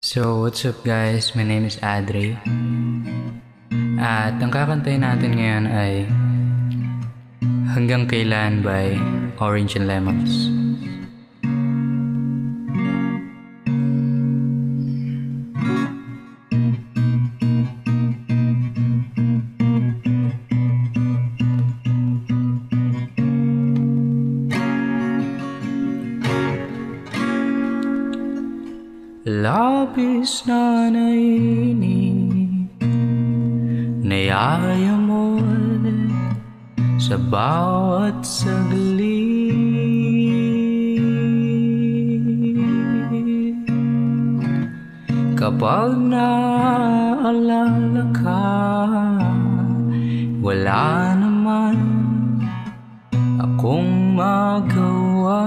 So, what's up guys? My name is Adre. At ang kakantayin natin ngayon ay Hanggang Kailan by Orange and Lemons. Labis na naiinip, nayaya mo sa bawat saglit. Kapag naaalala ka, wala naman akong magawa.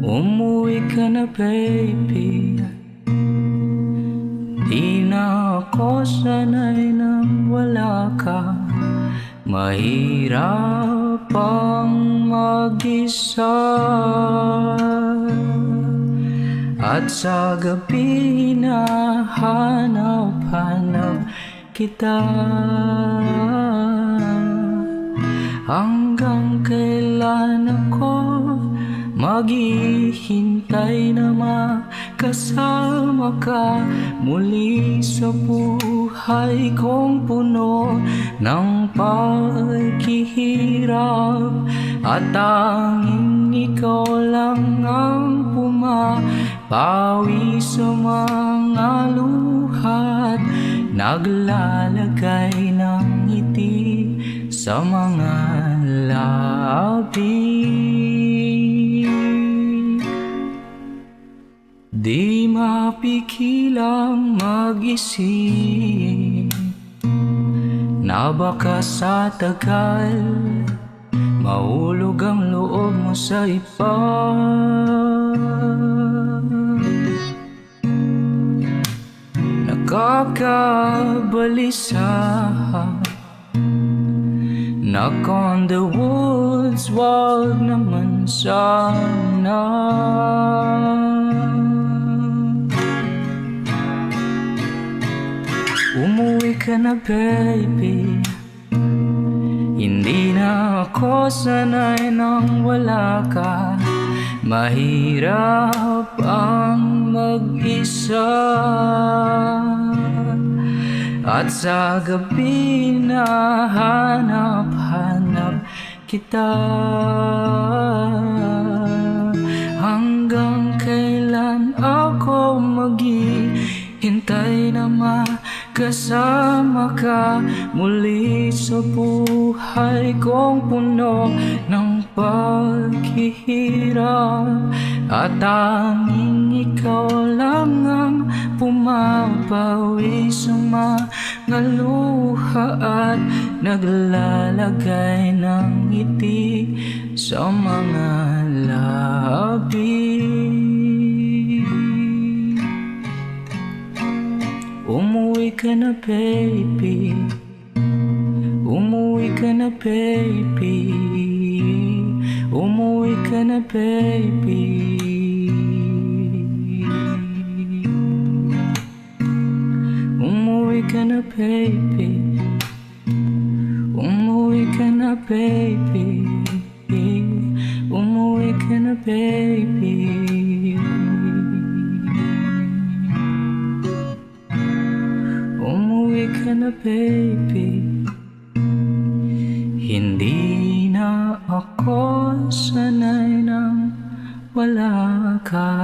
Umuwi ka na baby, di na ako sanay nang wala ka. Mahirap ang mag-isa, at sa gabi na hanap-hanap kita. Hanggang kailan ako maghihintay na makasama ka muli sa buhay kong puno ng paghihirap, at tanging ikaw lang ang pumapawi sa mga luhat, naglalagay ng ngiti sa mga labi. Di mapigilang mag-isip na baka sa tagal mahulog ang loob mo sa iba. Nakakabalisa, knock on the woods, wag naman sana. Umuwi ka na baby, hindi na ako sanay nang wala ka. Mahirap ang mag-isa, at sa gabi na hanap-hanap kita. Hanggang kailan ako maghihintay na kasama ka muli sa buhay kong puno ng paghihirap, at tanging ikaw lang ang pumapawi sa mga luha, at naglalagay ng ngiti sa mga labi. Umuwi ka na baby, umuwi ka na baby, umuwi ka na baby. Umuwi ka na baby, umuwi ka na baby, umuwi ka na baby. Umuwi ka na baby, hindi na ako sanay nang wala ka.